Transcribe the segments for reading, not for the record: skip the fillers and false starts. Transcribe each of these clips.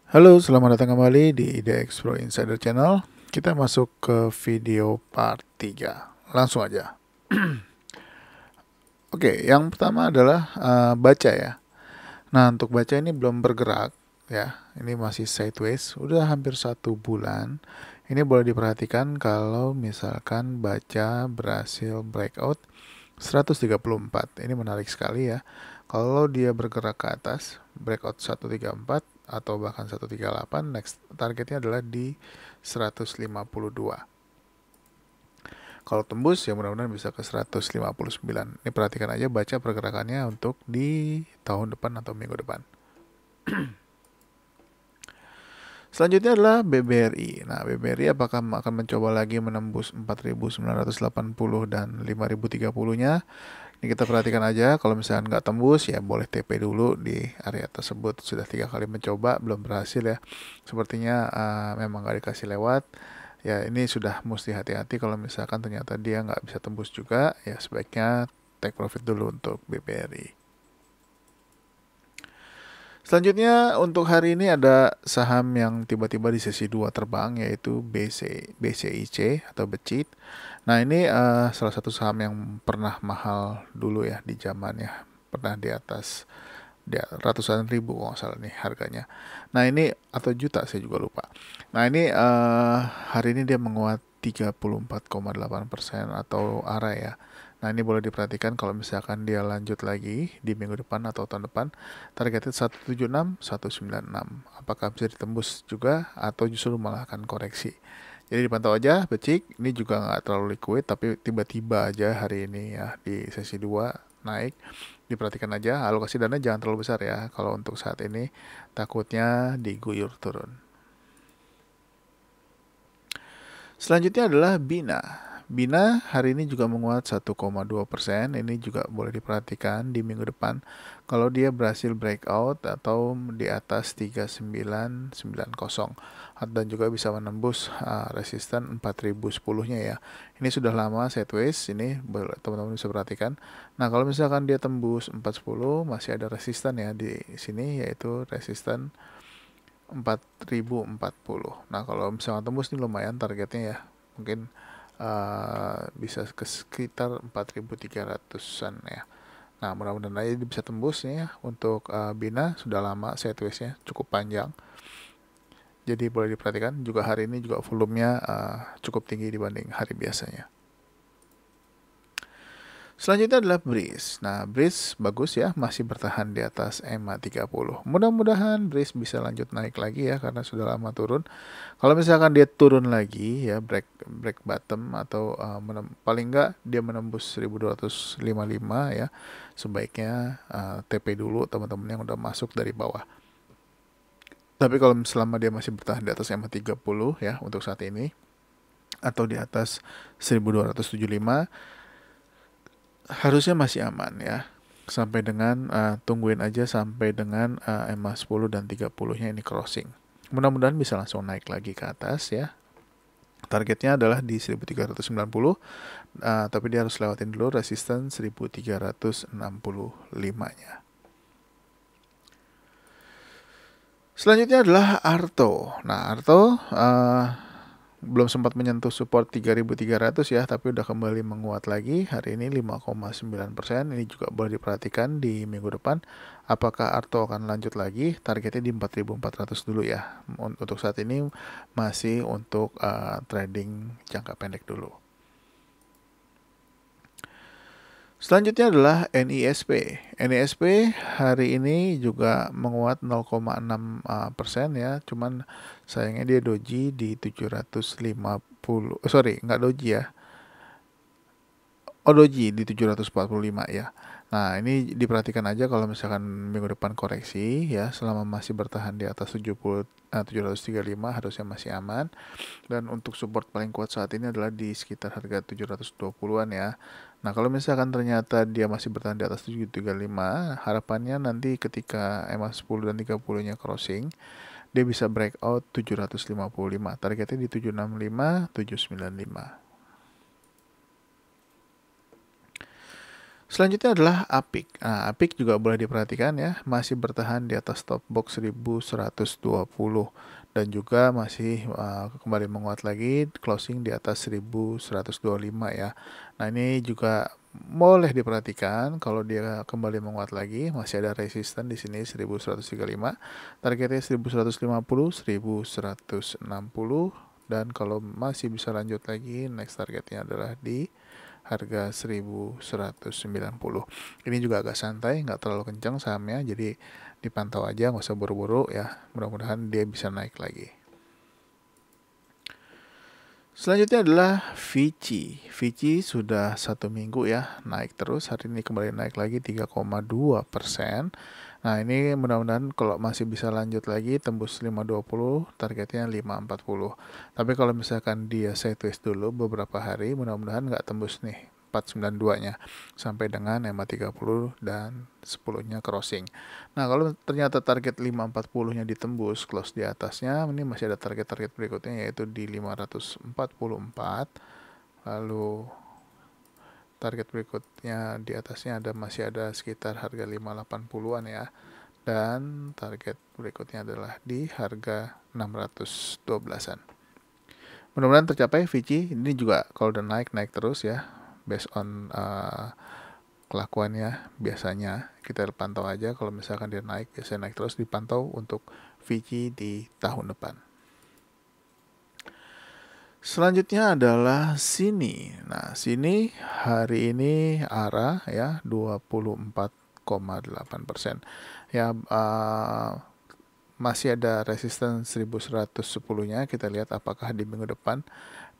Halo, selamat datang kembali di IDX Pro Insider Channel. Kita masuk ke video part 3. Langsung aja. Oke, yang pertama adalah baca ya. Nah, untuk baca ini belum bergerak ya. Ini masih sideways, udah hampir 1 bulan. Ini boleh diperhatikan kalau misalkan baca berhasil breakout 134. Ini menarik sekali ya. Kalau dia bergerak ke atas, breakout 134 atau bahkan 138, next targetnya adalah di 152. Kalau tembus ya mudah-mudahan bisa ke 159. Ini perhatikan aja baca pergerakannya untuk di tahun depan atau minggu depan. Selanjutnya adalah BBRI. Nah, BBRI apakah akan mencoba lagi menembus 4.980 dan 5.030-nya? Ini kita perhatikan aja, kalau misalnya nggak tembus ya boleh TP dulu di area tersebut. Sudah 3 kali mencoba belum berhasil ya. Sepertinya memang nggak dikasih lewat. Ya ini sudah mesti hati-hati kalau misalkan ternyata dia nggak bisa tembus juga, ya sebaiknya take profit dulu untuk BBRI. Selanjutnya untuk hari ini ada saham yang tiba-tiba di sesi 2 terbang, yaitu BCIC atau Becit. Nah ini salah satu saham yang pernah mahal dulu ya di zamannya, pernah di atas ratusan ribu kalau nggak salah nih harganya. Nah ini atau juta saya juga lupa. Nah ini hari ini dia menguat 34,8% atau arah ya. Nah ini boleh diperhatikan kalau misalkan dia lanjut lagi di minggu depan atau tahun depan, targetnya 176, 196. Apakah bisa ditembus juga atau justru malah akan koreksi? Jadi dipantau aja, becik. Ini juga nggak terlalu liquid, tapi tiba-tiba aja hari ini ya di sesi 2 naik. Diperhatikan aja, alokasi dana jangan terlalu besar ya. Kalau untuk saat ini takutnya diguyur turun. Selanjutnya adalah Bina. Bina hari ini juga menguat 1,2%. Ini juga boleh diperhatikan di minggu depan kalau dia berhasil breakout atau di atas 3990 dan juga bisa menembus resisten 4010-nya ya. Ini sudah lama sideways, ini teman-teman bisa perhatikan. Nah, kalau misalkan dia tembus 410 masih ada resisten ya di sini, yaitu resisten 4040. Nah, kalau misalnya tembus ini lumayan targetnya ya. Mungkin bisa ke sekitar 4300-an ya. Nah, mudah-mudahan aja bisa tembus ya. Untuk Bina sudah lama sideways-nya cukup panjang. Jadi boleh diperhatikan juga hari ini juga volumenya cukup tinggi dibanding hari biasanya. Selanjutnya adalah Breeze. Nah, Breeze bagus ya, masih bertahan di atas EMA 30. Mudah-mudahan Breeze bisa lanjut naik lagi ya, karena sudah lama turun. Kalau misalkan dia turun lagi ya, break bottom atau paling enggak dia menembus 1255 ya, sebaiknya TP dulu teman-teman yang udah masuk dari bawah. Tapi kalau selama dia masih bertahan di atas EMA 30 ya untuk saat ini, atau di atas 1275, harusnya masih aman ya. Sampai dengan tungguin aja sampai dengan EMA 10 dan 30-nya ini crossing. Mudah-mudahan bisa langsung naik lagi ke atas ya. Targetnya adalah di 1390, tapi dia harus lewatin dulu resisten 1365-nya. Selanjutnya adalah Arto. Nah, Arto belum sempat menyentuh support 3300 ya, tapi udah kembali menguat lagi hari ini 5,9%. Ini juga boleh diperhatikan di minggu depan apakah Arto akan lanjut lagi. Targetnya di 4400 dulu ya. Untuk saat ini masih untuk trading jangka pendek dulu. Selanjutnya adalah NISP. NISP hari ini juga menguat 0,6% ya, cuman sayangnya dia doji di 750. Sorry, nggak doji ya. Oh, doji di 745 ya. Nah, ini diperhatikan aja kalau misalkan minggu depan koreksi ya, selama masih bertahan di atas 735 harusnya masih aman. Dan untuk support paling kuat saat ini adalah di sekitar harga 720-an ya. Nah, kalau misalkan ternyata dia masih bertahan di atas 735, harapannya nanti ketika EMA 10 dan 30-nya crossing, dia bisa breakout 755. Targetnya di 765, 795. Selanjutnya adalah APIK. Nah, APIK juga boleh diperhatikan ya, masih bertahan di atas top box 1120 dan juga masih kembali menguat lagi, closing di atas 1125 ya. Nah, ini juga boleh diperhatikan kalau dia kembali menguat lagi, masih ada resisten di sini 1135, targetnya 1150, 1160, dan kalau masih bisa lanjut lagi, next targetnya adalah di harga 1190. Ini juga agak santai, nggak terlalu kencang sahamnya, jadi dipantau aja, nggak usah buru-buru ya. Mudah-mudahan dia bisa naik lagi. Selanjutnya adalah Vici. Vici sudah 1 minggu ya naik terus. Hari ini kembali naik lagi 3,2%. Nah, ini mudah-mudahan kalau masih bisa lanjut lagi tembus 520, targetnya 540. Tapi kalau misalkan dia sideways dulu beberapa hari, mudah-mudahan nggak tembus nih 492-nya sampai dengan EMA 30 dan 10-nya crossing. Nah, kalau ternyata target 540-nya ditembus, close di atasnya, ini masih ada target-target berikutnya yaitu di 544. Lalu target berikutnya di atasnya masih ada sekitar harga 580-an ya. Dan target berikutnya adalah di harga 612-an. Mudah-mudahan tercapai Vici. Ini juga kalau udah naik terus ya, based on kelakuannya. Biasanya kita pantau aja, kalau misalkan dia naik, biasanya naik terus, dipantau untuk Vici di tahun depan. Selanjutnya adalah sini. Nah, sini hari ini ARA ya 24,8%. Ya, masih ada resisten 1110-nya. Kita lihat apakah di minggu depan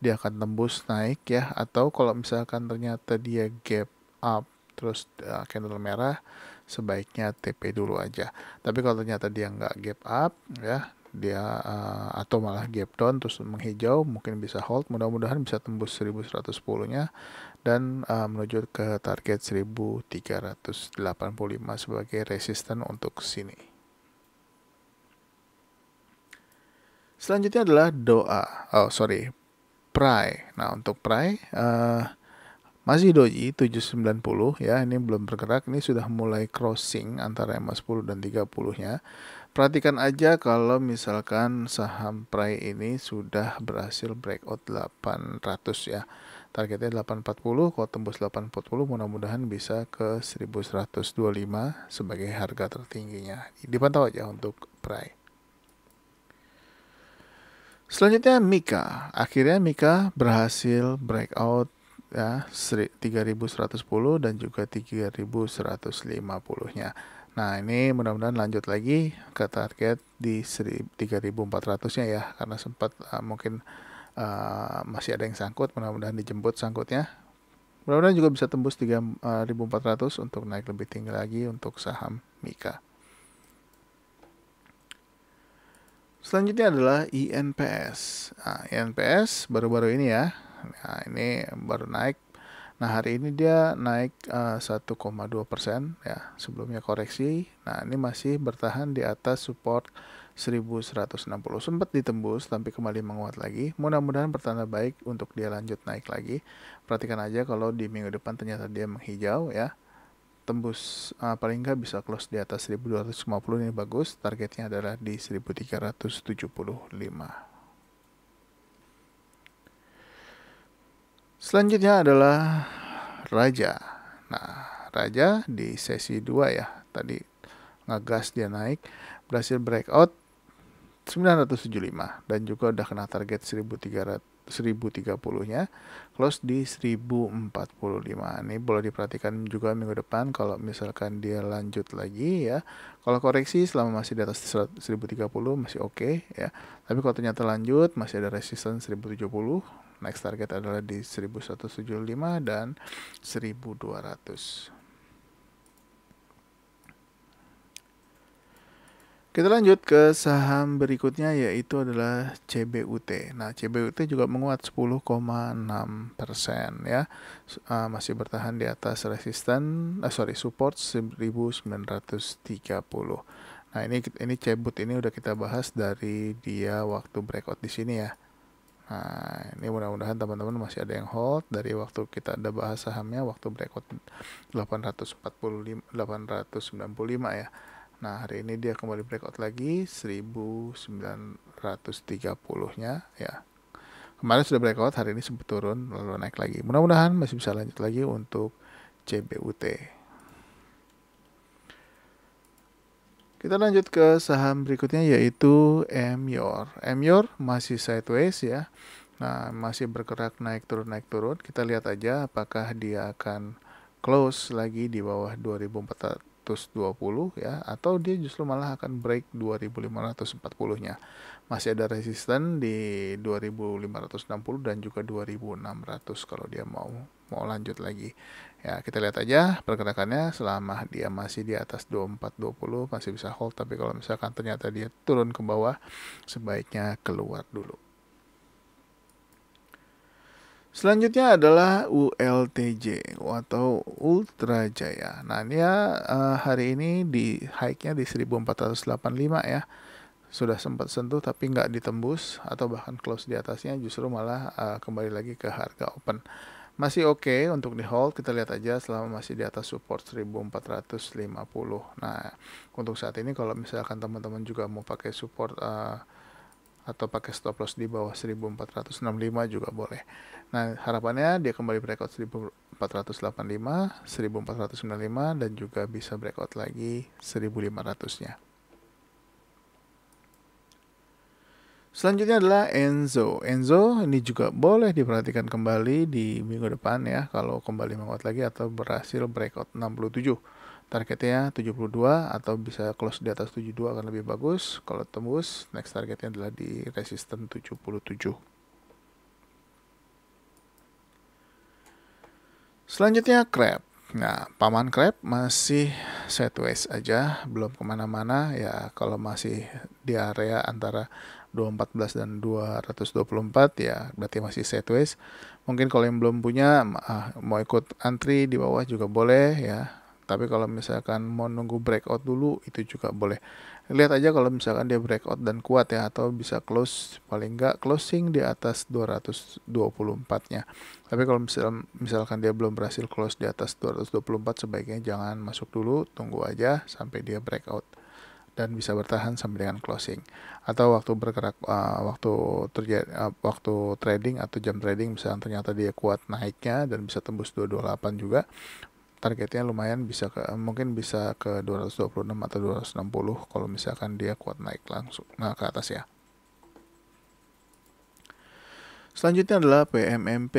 dia akan tembus naik ya, atau kalau misalkan ternyata dia gap up terus candle merah, sebaiknya TP dulu aja. Tapi kalau ternyata dia nggak gap up ya, dia atau malah gap down terus menghijau, mungkin bisa hold. Mudah-mudahan bisa tembus 1110-nya dan menuju ke target 1385 sebagai resisten untuk sini. Selanjutnya adalah PRAI. Nah, untuk PRAI masih doji 790 ya, ini belum bergerak, ini sudah mulai crossing antara EMA 10 dan 30-nya. Perhatikan aja kalau misalkan saham PRAI ini sudah berhasil breakout 800 ya. Targetnya 840, kalau tembus 840 mudah-mudahan bisa ke 1125 sebagai harga tertingginya. Dipantau aja untuk PRAI. Selanjutnya Mika. Akhirnya Mika berhasil breakout ya 3110 dan juga 3150-nya. Nah, ini mudah-mudahan lanjut lagi ke target di 3400-nya ya, karena sempat mungkin masih ada yang sangkut, mudah-mudahan dijemput sangkutnya. Mudah-mudahan juga bisa tembus 3400 untuk naik lebih tinggi lagi untuk saham Mika. Selanjutnya adalah INPS. Nah, INPS baru-baru ini ya. Nah, ini baru naik. Nah, hari ini dia naik 1,2% ya. Sebelumnya koreksi. Nah, ini masih bertahan di atas support 1160. Sempat ditembus tapi kembali menguat lagi. Mudah-mudahan pertanda baik untuk dia lanjut naik lagi. Perhatikan aja kalau di minggu depan ternyata dia menghijau ya, tembus paling nggak bisa close di atas 1250, ini bagus. Targetnya adalah di 1375. Selanjutnya adalah Raja. Nah, Raja di sesi 2 ya, tadi ngegas dia naik, berhasil breakout 975 dan juga udah kena target 1030-nya, close di 1045. Ini boleh diperhatikan juga minggu depan kalau misalkan dia lanjut lagi ya. Kalau koreksi selama masih di atas 1030 masih oke ya. Tapi kalau ternyata lanjut masih ada resistance 1070, next target adalah di 1175 dan 1200. Kita lanjut ke saham berikutnya yaitu adalah CBUT. Nah, CBUT juga menguat 10,6% ya. Masih bertahan di atas support 1930. Nah, ini CBUT ini udah kita bahas dari dia waktu breakout di sini ya. Nah, ini mudah-mudahan teman-teman masih ada yang hold dari waktu kita ada bahas sahamnya, waktu breakout 895 ya. Nah, hari ini dia kembali breakout lagi 1930-nya ya. Kemarin sudah breakout, hari ini sempat turun lalu naik lagi. Mudah-mudahan masih bisa lanjut lagi untuk CBUT. Kita lanjut ke saham berikutnya yaitu Emyor. Emyor masih sideways ya. Nah, masih bergerak naik turun. Kita lihat aja apakah dia akan close lagi di bawah 2420 ya, atau dia justru malah akan break 2540-nya. Masih ada resisten di 2560 dan juga 2600 kalau dia mau lanjut lagi. Ya, kita lihat aja pergerakannya. Selama dia masih di atas 2420 masih bisa hold, tapi kalau misalkan ternyata dia turun ke bawah, sebaiknya keluar dulu. Selanjutnya adalah ULTJ atau Ultra Jaya. Nah, dia hari ini di high-nya di 1485 ya. Sudah sempat sentuh tapi nggak ditembus atau bahkan close di atasnya, justru malah kembali lagi ke harga open. Masih oke untuk di hold, kita lihat aja selama masih di atas support 1450. Nah, untuk saat ini kalau misalkan teman-teman juga mau pakai support atau pakai stop loss di bawah 1465 juga boleh. Nah, harapannya dia kembali breakout 1485, 1495 dan juga bisa breakout lagi 1500-nya. Selanjutnya adalah Enzo. Enzo ini juga boleh diperhatikan kembali di minggu depan ya, kalau kembali menguat lagi atau berhasil breakout 67. Targetnya 72 atau bisa close di atas 72 akan lebih bagus. Kalau tembus, next targetnya adalah di resisten 77. Selanjutnya Crab. Nah, Paman Crab masih sideways aja, belum kemana-mana ya. Kalau masih di area antara 214 dan 224 ya, berarti masih sideways. Mungkin kalau yang belum punya mau ikut antri di bawah juga boleh ya. Tapi kalau misalkan mau nunggu breakout dulu itu juga boleh. Lihat aja kalau misalkan dia breakout dan kuat ya, atau bisa close paling nggak closing di atas 224-nya. Tapi kalau misalkan dia belum berhasil close di atas 224, sebaiknya jangan masuk dulu, tunggu aja sampai dia breakout dan bisa bertahan sampai dengan closing. Atau waktu bergerak waktu trading atau jam trading, misalnya ternyata dia kuat naiknya dan bisa tembus 228 juga, targetnya lumayan mungkin bisa ke 226 atau 260 kalau misalkan dia kuat naik langsung ke atas ya. Selanjutnya adalah PMMP.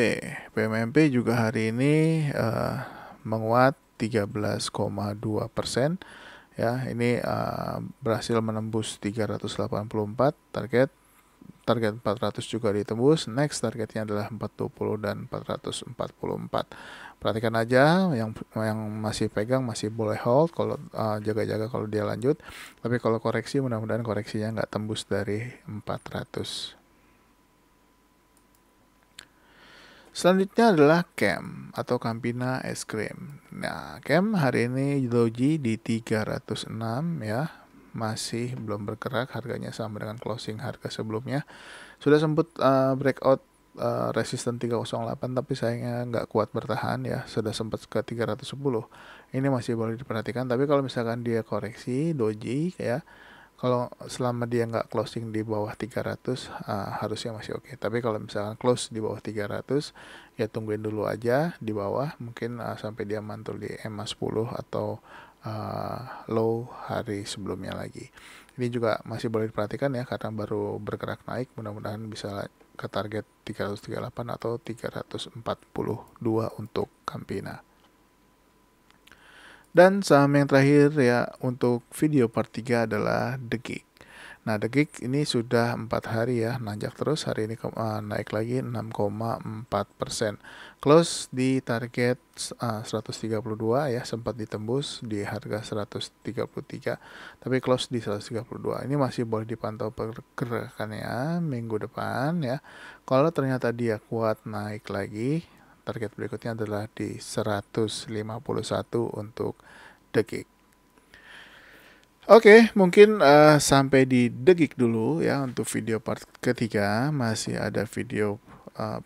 PMMP juga hari ini menguat 13,2%. Ya, ini berhasil menembus 384 target 400 juga ditembus. Next targetnya adalah 420 dan 444. Perhatikan aja yang masih pegang masih boleh hold, kalau jaga-jaga kalau dia lanjut. Tapi kalau koreksi, mudah-mudahan koreksinya nggak tembus dari 400. Selanjutnya adalah CAM atau Campina Es Krim. Nah, CAM hari ini doji di 306 ya. Masih belum bergerak, harganya sama dengan closing harga sebelumnya. Sudah sempat breakout resisten 308 tapi sayangnya nggak kuat bertahan ya. Sudah sempat ke 310. Ini masih boleh diperhatikan, tapi kalau misalkan dia koreksi doji ya, kalau selama dia nggak closing di bawah 300 harusnya masih oke. Tapi kalau misalkan close di bawah 300 ya tungguin dulu aja di bawah, mungkin sampai dia mantul di EMA 10 atau low hari sebelumnya lagi. Ini juga masih boleh diperhatikan ya karena baru bergerak naik, mudah-mudahan bisa ke target 338 atau 342 untuk Campina. Dan saham yang terakhir ya untuk video part 3 adalah The Gig. Nah, The Gig ini sudah 4 hari ya nanjak terus, hari ini naik lagi 6,4%. Close di target 132 ya, sempat ditembus di harga 133, tapi close di 132. Ini masih boleh dipantau pergerakannya minggu depan ya. Kalau ternyata dia kuat naik lagi, target berikutnya adalah di 151 untuk The Gig. Oke, mungkin sampai di Degik dulu ya untuk video part ketiga. Masih ada video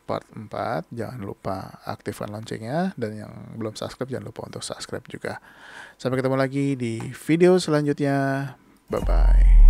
part 4. Jangan lupa aktifkan loncengnya, dan yang belum subscribe jangan lupa untuk subscribe juga. Sampai ketemu lagi di video selanjutnya. Bye bye.